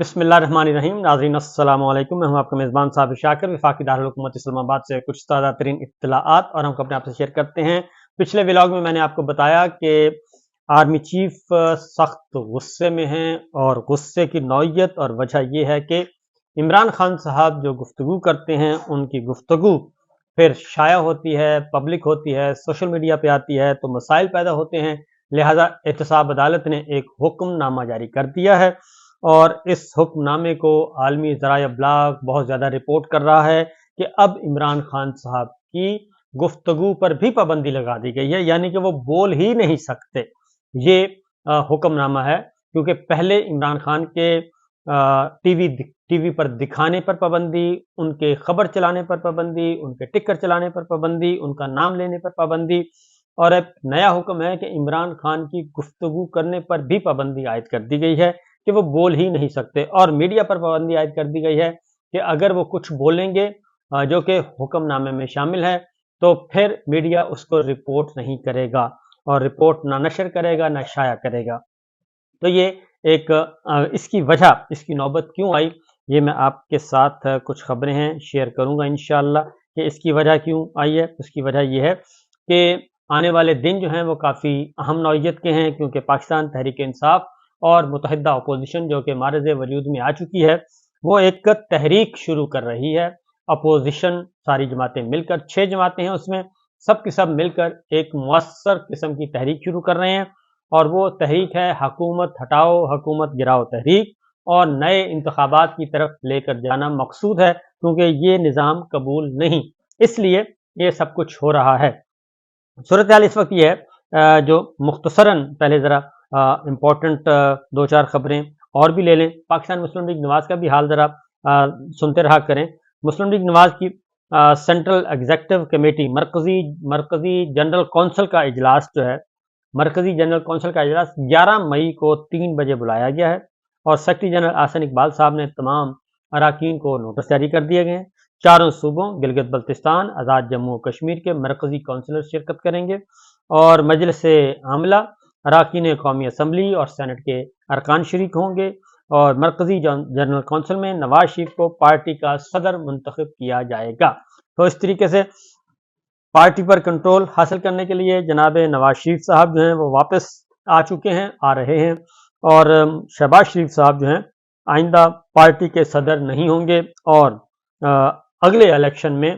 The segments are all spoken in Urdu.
بسم اللہ الرحمن الرحیم. ناظرین السلام علیکم. میں ہوں آپ کا میزبان صاحب شاکر. وفاقی دارالحکومت اسلام آباد سے کچھ تازہ ترین اطلاعات اور ہم اپنے آپ سے شیئر کرتے ہیں. پچھلے ولاگ میں نے آپ کو بتایا کہ آرمی چیف سخت غصے میں ہیں اور غصے کی نوعیت اور وجہ یہ ہے کہ عمران خان صاحب جو گفتگو کرتے ہیں ان کی گفتگو پھر شائع ہوتی ہے، پبلک ہوتی ہے، سوشل میڈیا پہ آتی ہے تو مسائل پیدا ہوتے ہیں. لہٰذا احتساب عدالت نے ایک حکم نامہ جاری کر دیا ہے اور اس حکم نامے کو عالمی ذرائع ابلاغ بہت زیادہ رپورٹ کر رہا ہے کہ اب عمران خان صاحب کی گفتگو پر بھی پابندی لگا دی گئی ہے، یعنی کہ وہ بول ہی نہیں سکتے. یہ حکم نامہ ہے کیونکہ پہلے عمران خان کے ٹی وی پر دکھانے پر پابندی، ان کے خبر چلانے پر پابندی، ان کے ٹکر چلانے پر پابندی، ان کا نام لینے پر پابندی، اور ایک نیا حکم ہے کہ عمران خان کی گفتگو کرنے پر بھی پابندی عائد کر دی گئی ہے کہ وہ بول ہی نہیں سکتے. اور میڈیا پر پابندی عائد کر دی گئی ہے کہ اگر وہ کچھ بولیں گے جو کہ حکم نامے میں شامل ہے تو پھر میڈیا اس کو رپورٹ نہیں کرے گا اور رپورٹ نہ نشر کرے گا نہ شائع کرے گا. تو یہ ایک اس کی وجہ، اس کی نوبت کیوں آئی، یہ میں آپ کے ساتھ کچھ خبریں ہیں شیئر کروں گا انشاءاللہ کہ اس کی وجہ کیوں آئی ہے. اس کی وجہ یہ ہے کہ آنے والے دن جو ہیں وہ کافی اہم نوعیت کے ہیں کیونکہ پاکستان تحریک انصاف اور متحدہ اپوزیشن جو کہ معرض وجود میں آ چکی ہے وہ ایک تحریک شروع کر رہی ہے. اپوزیشن ساری جماعتیں مل کر، 6 جماعتیں ہیں اس میں، سب کے سب مل کر ایک مؤثر قسم کی تحریک شروع کر رہے ہیں اور وہ تحریک ہے حکومت ہٹاؤ حکومت گراؤ تحریک، اور نئے انتخابات کی طرف لے کر جانا مقصود ہے کیونکہ یہ نظام قبول نہیں، اس لیے یہ سب کچھ ہو رہا ہے. صورتحال اس وقت یہ ہے، جو مختصراً پہلے ذرا امپورٹنٹ 2-4 خبریں اور بھی لے لیں. پاکستان مسلم لیگ نواز کا بھی حال ذرا سنتے رہا کریں. مسلم لیگ نواز کی سینٹرل ایگزیکٹو کمیٹی مرکزی جنرل کونسل کا اجلاس جو ہے، مرکزی جنرل کونسل کا اجلاس 11 مئی کو 3 بجے بلایا گیا ہے اور سیکرٹری جنرل احسن اقبال صاحب نے تمام اراکین کو نوٹس جاری کر دیے گئے ہیں. 4 صوبوں گلگت بلتستان، آزاد جموں و کشمیر کے مرکزی کونسلر شرکت کریں گے اور مجلس عاملہ، اراکین قومی اسمبلی اور سینٹ کے ارکان شریک ہوں گے اور مرکزی جنرل کونسل میں نواز شریف کو پارٹی کا صدر منتخب کیا جائے گا. تو اس طریقے سے پارٹی پر کنٹرول حاصل کرنے کے لیے جناب نواز شریف صاحب جو ہیں وہ واپس آ چکے ہیں، آ رہے ہیں، اور شہباز شریف صاحب جو ہیں آئندہ پارٹی کے صدر نہیں ہوں گے اور اگلے الیکشن میں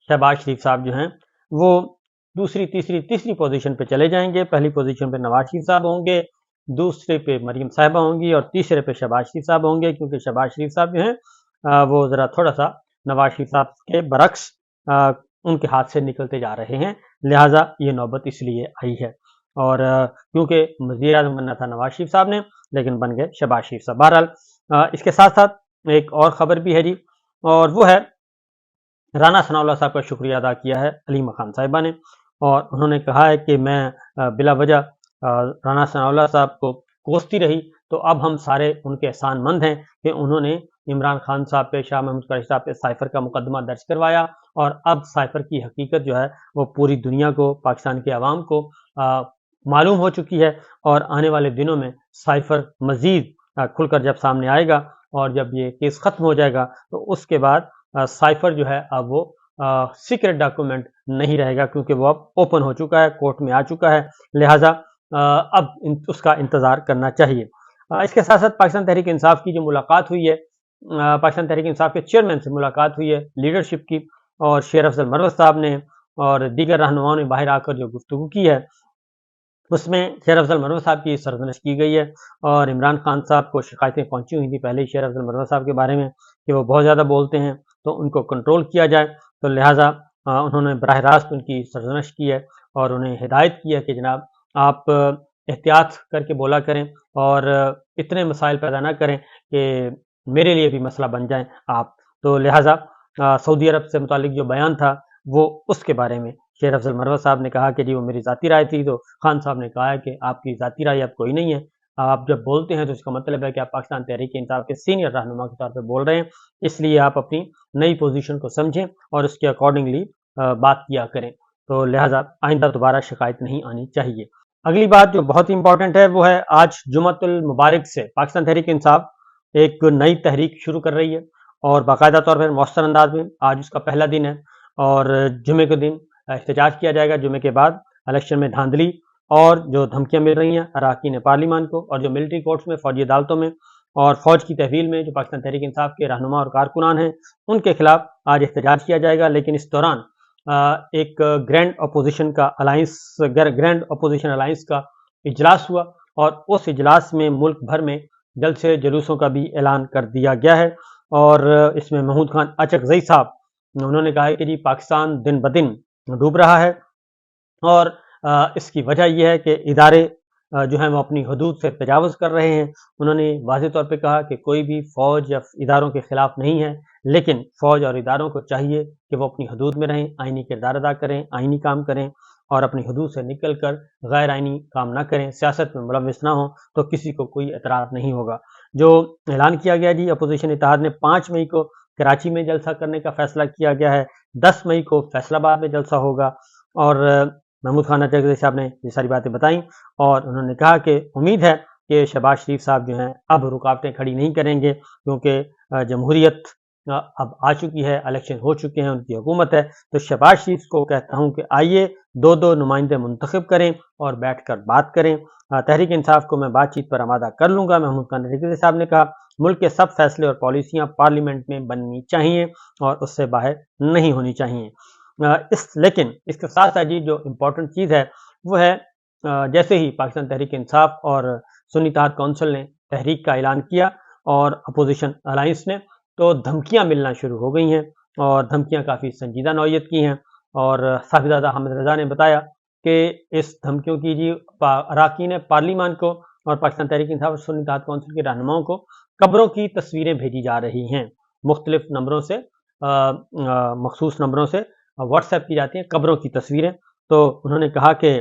شہباز شریف صاحب جو ہیں وہ دوسری تیسری پوزیشن پہ چلے جائیں گے. پہلی پوزیشن پہ نواز شریف صاحب ہوں گے، دوسرے پہ مریم صاحبہ ہوں گی اور تیسرے پہ شہباز شریف صاحب ہوں گے کیونکہ شہباز شریف صاحب جو ہیں وہ ذرا تھوڑا سا نواز شریف صاحب کے برعکس ان کے ہاتھ سے نکلتے جا رہے ہیں، لہٰذا یہ نوبت اس لیے آئی ہے. اور کیونکہ وزیر اعظم بننا تھا نواز شریف صاحب نے لیکن بن گئے شہباز شریف صاحب. بہرحال اس کے ساتھ ساتھ ایک اور خبر بھی ہے جی، اور وہ ہے رانا ثناء اللہ صاحب کا شکریہ ادا کیا ہے علیمہ خان صاحبہ نے، اور انہوں نے کہا ہے کہ میں بلا وجہ رانا ثناء اللہ صاحب کو کوستی رہی تو اب ہم سارے ان کے احسان مند ہیں کہ انہوں نے عمران خان صاحب پہ، شاہ محمود قریشی صاحب پہ سائفر کا مقدمہ درج کروایا اور اب سائفر کی حقیقت جو ہے وہ پوری دنیا کو، پاکستان کے عوام کو معلوم ہو چکی ہے اور آنے والے دنوں میں سائفر مزید کھل کر جب سامنے آئے گا اور جب یہ کیس ختم ہو جائے گا تو اس کے بعد سائفر جو ہے اب وہ سیکرٹ ڈاکومنٹ نہیں رہے گا کیونکہ وہ اب اوپن ہو چکا ہے، کورٹ میں آ چکا ہے، لہٰذا اب اس کا انتظار کرنا چاہیے. اس کے ساتھ ساتھ پاکستان تحریک انصاف کی جو ملاقات ہوئی ہے، پاکستان تحریک انصاف کے چیئرمین سے ملاقات ہوئی ہے لیڈرشپ کی، اور شیر افضل مروت صاحب نے اور دیگر رہنماؤں نے باہر آ کر جو گفتگو کی ہے اس میں شیر افضل مروت صاحب کی سرزنش کی گئی ہے اور عمران خان صاحب کو شکایتیں پہنچی ہوئی تھیں پہلے ہی شیر افضل مروت صاحب کے بارے میں کہ وہ بہت زیادہ بولتے ہیں تو ان کو کنٹرول کیا جائے، تو لہٰذا انہوں نے براہ راست ان کی سرزنش کی ہے اور انہیں ہدایت کی ہے کہ جناب آپ احتیاط کر کے بولا کریں اور اتنے مسائل پیدا نہ کریں کہ میرے لیے بھی مسئلہ بن جائیں آپ. تو لہٰذا سعودی عرب سے متعلق جو بیان تھا وہ اس کے بارے میں شیر افضل مروت صاحب نے کہا کہ جی وہ میری ذاتی رائے تھی، تو خان صاحب نے کہا ہے کہ آپ کی ذاتی رائے اب کوئی نہیں ہے، آپ جب بولتے ہیں تو اس کا مطلب ہے کہ آپ پاکستان تحریک انصاف کے سینئر رہنما کے طور پہ بول رہے ہیں، اس لیے آپ اپنی نئی پوزیشن کو سمجھیں اور اس کے اکارڈنگلی بات کیا کریں. تو لہٰذا آئندہ دوبارہ شکایت نہیں آنی چاہیے. اگلی بات جو بہت ہی امپورٹنٹ ہے وہ ہے آج جمعۃ المبارک سے پاکستان تحریک انصاف ایک نئی تحریک شروع کر رہی ہے اور باقاعدہ طور پر مؤثر انداز میں آج اس کا پہلا دن ہے اور جمعے کے دن احتجاج کیا جائے گا. جمعے کے بعد الیکشن میں دھاندلی اور جو دھمکیاں مل رہی ہیں اراکین پارلیمان کو اور جو ملٹری کورٹس میں، فوجی عدالتوں میں اور فوج کی تحویل میں جو پاکستان تحریک انصاف کے رہنما اور کارکنان ہیں ان کے خلاف آج احتجاج کیا جائے گا. لیکن اس دوران ایک گرینڈ اپوزیشن الائنس کا اجلاس ہوا اور اس اجلاس میں ملک بھر میں جلد سے جلوسوں کا بھی اعلان کر دیا گیا ہے. اور اس میں محمود خان اچکزئی صاحب انہوں نے کہا ہے کہ جی پاکستان دن بدن ڈوب رہا ہے اور اس کی وجہ یہ ہے کہ ادارے جو ہیں وہ اپنی حدود سے تجاوز کر رہے ہیں. انہوں نے واضح طور پہ کہا کہ کوئی بھی فوج یا اداروں کے خلاف نہیں ہے، لیکن فوج اور اداروں کو چاہیے کہ وہ اپنی حدود میں رہیں، آئینی کردار ادا کریں، آئینی کام کریں اور اپنی حدود سے نکل کر غیر آئینی کام نہ کریں، سیاست میں ملوث نہ ہوں، تو کسی کو کوئی اعتراض نہیں ہوگا. جو اعلان کیا گیا جی اپوزیشن اتحاد نے 5 مئی کو کراچی میں جلسہ کرنے کا فیصلہ کیا گیا ہے، 10 مئی کو فیصل آباد میں جلسہ ہوگا. اور محمود خان اچکزئی صاحب نے یہ ساری باتیں بتائیں اور انہوں نے کہا کہ امید ہے کہ شہباز شریف صاحب جو ہیں اب رکاوٹیں کھڑی نہیں کریں گے، کیونکہ جمہوریت اب آ چکی ہے، الیکشن ہو چکے ہیں، ان کی حکومت ہے. تو شہباز شریف کو کہتا ہوں کہ آئیے 2 نمائندے منتخب کریں اور بیٹھ کر بات کریں. تحریک انصاف کو میں بات چیت پر آمادہ کر لوں گا. محمود خان اچکزئی صاحب نے کہا ملک کے سب فیصلے اور پالیسیاں پارلیمنٹ میں بننی چاہیے اور اس سے باہر نہیں ہونی چاہیے. لیکن اس کے ساتھ ساتھ جو امپورٹنٹ چیز ہے وہ ہے جیسے ہی پاکستان تحریک انصاف اور سنی اتحاد کونسل نے تحریک کا اعلان کیا اور اپوزیشن الائنس نے، تو دھمکیاں ملنا شروع ہو گئی ہیں اور دھمکیاں کافی سنجیدہ نوعیت کی ہیں. اور صاحبزادہ حامد رضا نے بتایا کہ اس دھمکیوں کی جی اراکین پارلیمان کو اور پاکستان تحریک انصاف اور سنی اتحاد کونسل کے رہنماؤں کو قبروں کی تصویریں بھیجی جا رہی ہیں، مختلف نمبروں سے مخصوص نمبروں سے واٹس ایپ کی جاتی ہیں قبروں کی تصویریں. تو انہوں نے کہا کہ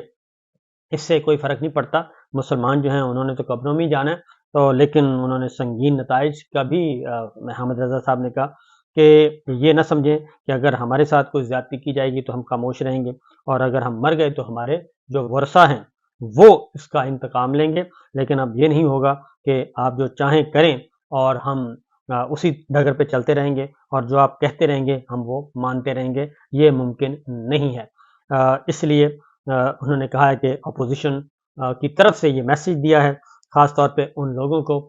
اس سے کوئی فرق نہیں پڑتا، مسلمان جو ہیں انہوں نے تو قبروں میں ہی جانا ہے. تو لیکن انہوں نے سنگین نتائج کا بھی حامد رضا صاحب نے کہا کہ یہ نہ سمجھیں کہ اگر ہمارے ساتھ کوئی زیادتی کی جائے گی تو ہم خاموش رہیں گے اور اگر ہم مر گئے تو ہمارے جو ورثہ ہیں وہ اس کا انتقام لیں گے. لیکن اب یہ نہیں ہوگا کہ آپ جو چاہیں کریں اور ہم اسی ڈگر پہ چلتے رہیں گے اور جو آپ کہتے رہیں گے ہم وہ مانتے رہیں گے، یہ ممکن نہیں ہے. اس لیے انہوں نے کہا ہے کہ اپوزیشن کی طرف سے یہ میسیج دیا ہے خاص طور پہ ان لوگوں کو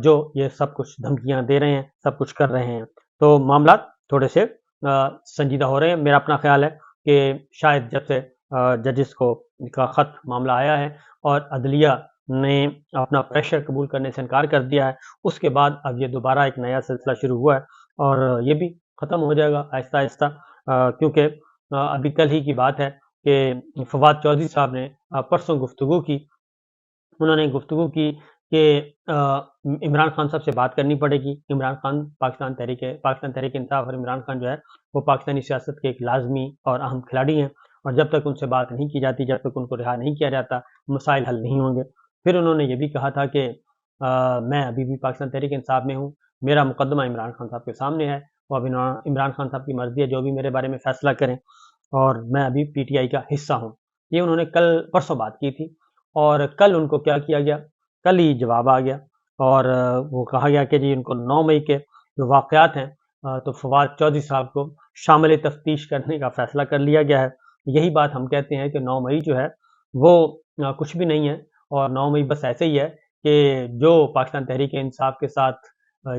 جو یہ سب کچھ دھمکیاں دے رہے ہیں، سب کچھ کر رہے ہیں. تو معاملات تھوڑے سے سنجیدہ ہو رہے ہیں. میرا اپنا خیال ہے کہ شاید جب سے ججز کا خط معاملہ آیا ہے اور عدلیہ نے اپنا پریشر قبول کرنے سے انکار کر دیا ہے، اس کے بعد اب یہ دوبارہ ایک نیا سلسلہ شروع ہوا ہے اور یہ بھی ختم ہو جائے گا آہستہ آہستہ. کیونکہ ابھی کل ہی کی بات ہے کہ فواد چودھری صاحب نے پرسوں گفتگو کی. انہوں نے گفتگو کی کہ عمران خان صاحب سے بات کرنی پڑے گی. عمران خان پاکستان تحریک انصاف اور عمران خان جو ہے وہ پاکستانی سیاست کے ایک لازمی اور اہم کھلاڑی ہیں اور جب تک ان سے بات نہیں کی جاتی، جب تک ان کو رہا نہیں کیا جاتا، مسائل حل نہیں ہوں گے. پھر انہوں نے یہ بھی کہا تھا کہ میں ابھی بھی پاکستان تحریک انصاف میں ہوں، میرا مقدمہ عمران خان صاحب کے سامنے ہے، وہ ابھی عمران خان صاحب کی مرضی ہے جو بھی میرے بارے میں فیصلہ کریں اور میں ابھی پی ٹی آئی کا حصہ ہوں. یہ انہوں نے پرسوں بات کی تھی اور کل ان کو کیا کیا گیا، کل ہی جواب آ گیا اور وہ کہا گیا کہ جی ان کو 9 مئی کے جو واقعات ہیں تو فواد چودھری صاحب کو شامل تفتیش کرنے کا فیصلہ کر لیا گیا ہے. یہی بات ہم کہتے ہیں کہ 9 مئی جو ہے وہ کچھ بھی نہیں ہے اور 9 مئی بس ایسے ہی ہے کہ جو پاکستان تحریک انصاف کے ساتھ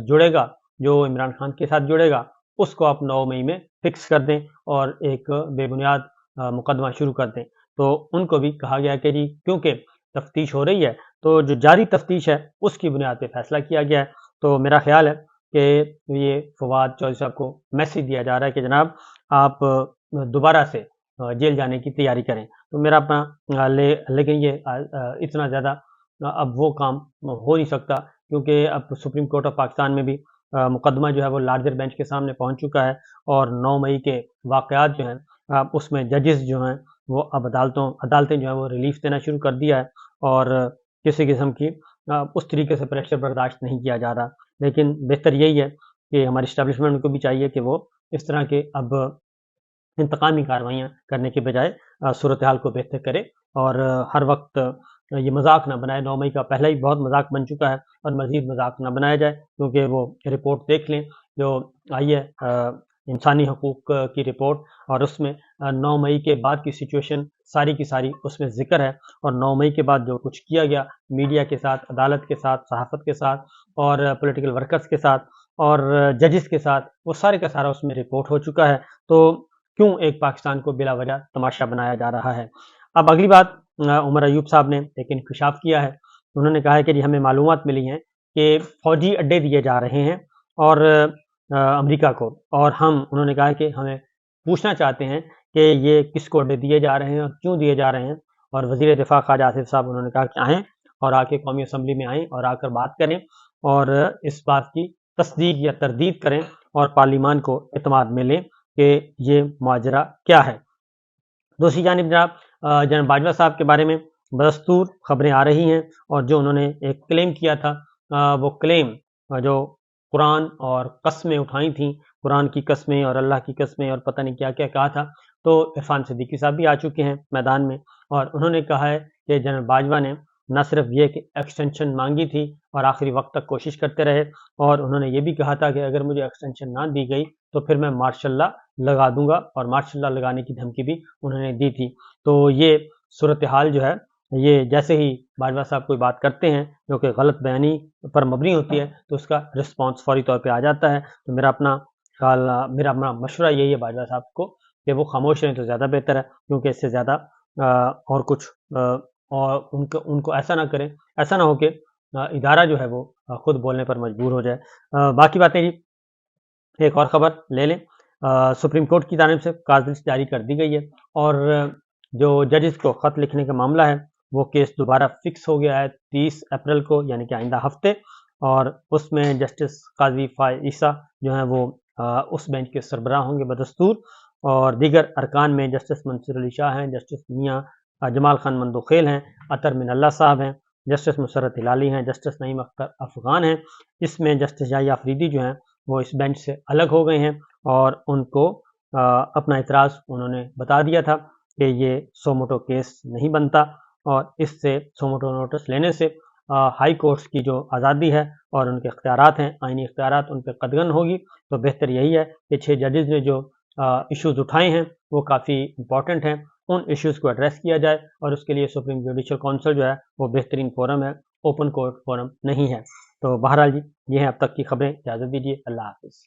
جڑے گا، جو عمران خان کے ساتھ جڑے گا، اس کو آپ 9 مئی میں فکس کر دیں اور ایک بے بنیاد مقدمہ شروع کر دیں. تو ان کو بھی کہا گیا کہ جی کیونکہ تفتیش ہو رہی ہے تو جو جاری تفتیش ہے اس کی بنیاد پہ فیصلہ کیا گیا ہے. تو میرا خیال ہے کہ یہ فواد چودھری صاحب کو میسیج دیا جا رہا ہے کہ جناب آپ دوبارہ سے جیل جانے کی تیاری کریں. تو میرا اپنا لیکن یہ اتنا زیادہ اب وہ کام ہو نہیں سکتا کیونکہ اب سپریم کورٹ آف پاکستان میں بھی مقدمہ جو ہے وہ لارجر بینچ کے سامنے پہنچ چکا ہے اور 9 مئی کے واقعات جو ہیں اس میں ججز جو ہیں وہ اب عدالتیں جو ہیں وہ ریلیف دینا شروع کر دیا ہے اور کسی قسم کی اس طریقے سے پریشر برداشت نہیں کیا جا رہا. لیکن بہتر یہی ہے کہ ہماری اسٹیبلشمنٹ کو بھی چاہیے کہ وہ اس طرح کے اب انتقامی کارروائیاں کرنے کے بجائے صورتحال کو بہتر کرے اور ہر وقت یہ مذاق نہ بنائے. 9 مئی کا پہلا ہی بہت مذاق بن چکا ہے اور مزید مذاق نہ بنایا جائے, کیونکہ وہ رپورٹ دیکھ لیں جو آئی ہے انسانی حقوق کی رپورٹ, اور اس میں 9 مئی کے بعد کی سچویشن ساری کی ساری اس میں ذکر ہے, اور 9 مئی کے بعد جو کچھ کیا گیا میڈیا کے ساتھ, عدالت کے ساتھ, صحافت کے ساتھ اور پولیٹیکل ورکرز کے ساتھ اور ججز کے ساتھ, وہ سارے کا سارا اس میں رپورٹ ہو چکا ہے. تو کیوں ایک پاکستان کو بلا وجہ تماشا بنایا جا رہا ہے؟ اب اگلی بات, عمر ایوب صاحب نے ایک انکشاف کیا ہے. انہوں نے کہا ہے کہ جی ہمیں معلومات ملی ہیں کہ فوجی اڈے دیے جا رہے ہیں اور امریکہ کو, اور انہوں نے کہا کہ ہمیں پوچھنا چاہتے ہیں کہ یہ کس کو اڈے دیے جا رہے ہیں اور کیوں دیے جا رہے ہیں. اور وزیر دفاع خواجہ آصف صاحب انہوں نے کہا کہ آئیں اور آ کے قومی اسمبلی میں آئیں اور آ کر بات کریں اور اس بات کی تصدیق یا تردید کریں اور پارلیمان کو اعتماد میں لیں کہ یہ ماجرا کیا ہے. دوسری جانب جناب باجوہ صاحب کے بارے میں بدستور خبریں آ رہی ہیں, اور جو انہوں نے ایک کلیم کیا تھا, وہ کلیم جو قرآن اور قسمیں اٹھائی تھیں, قرآن کی قسمیں اور اللہ کی قسمیں اور پتہ نہیں کیا کیا کہا تھا, تو عرفان صدیقی صاحب بھی آ چکے ہیں میدان میں, اور انہوں نے کہا ہے کہ جنرل باجوہ نے نہ صرف یہ کہ ایکسٹینشن مانگی تھی اور آخری وقت تک کوشش کرتے رہے, اور انہوں نے یہ بھی کہا تھا کہ اگر مجھے ایکسٹینشن نہ دی گئی تو پھر میں مارشل لا لگا دوں گا, اور مارشل لا لگانے کی دھمکی بھی انہوں نے دی تھی. تو یہ صورتحال جو ہے, یہ جیسے ہی باجوہ صاحب کوئی بات کرتے ہیں جو کہ غلط بیانی پر مبنی ہوتی ہے تو اس کا رسپانس فوری طور پہ آ جاتا ہے. تو میرا اپنا مشورہ یہی ہے باجوہ صاحب کو کہ وہ خاموش رہیں تو زیادہ بہتر ہے, کیونکہ اس سے زیادہ اور کچھ اور ان کو ایسا نہ کریں, ایسا نہ ہو کہ ادارہ جو ہے وہ خود بولنے پر مجبور ہو جائے. باقی باتیں جی ایک اور خبر لے لیں. سپریم کورٹ کی جانب سے کاز لسٹ جاری کر دی گئی ہے, اور جو ججز کو خط لکھنے کا معاملہ ہے وہ کیس دوبارہ فکس ہو گیا ہے 30 اپریل کو, یعنی کہ آئندہ ہفتے, اور اس میں جسٹس قاضی فائز عیسیٰ جو ہیں وہ اس بینچ کے سربراہ ہوں گے بدستور, اور دیگر ارکان میں جسٹس منصور علی شاہ ہیں, جسٹس میاں جمال خان مندوخیل ہیں, اطہر من اللہ صاحب ہیں, جسٹس مسرت ہلالی ہیں, جسٹس نعیم اختر افغان ہیں. اس میں جسٹس یحییٰ آفریدی جو ہیں وہ اس بینچ سے الگ ہو گئے ہیں, اور ان کو اپنا اعتراض انہوں نے بتا دیا تھا کہ یہ سو موٹو کیس نہیں بنتا, اور اس سے سو موٹو نوٹس لینے سے ہائی کورٹس کی جو آزادی ہے اور ان کے اختیارات ہیں, آئینی اختیارات, ان پہ قدغن ہوگی. تو بہتر یہی ہے کہ 6 ججز نے جو ایشوز اٹھائے ہیں وہ کافی امپورٹنٹ ہیں, ان ایشوز کو ایڈریس کیا جائے, اور اس کے لیے سپریم جوڈیشل کونسل جو ہے وہ بہترین فورم ہے, اوپن کورٹ فورم نہیں ہے. تو بہرحال جی یہ ہیں اب تک کی خبریں, اجازت دیجیے, اللہ حافظ.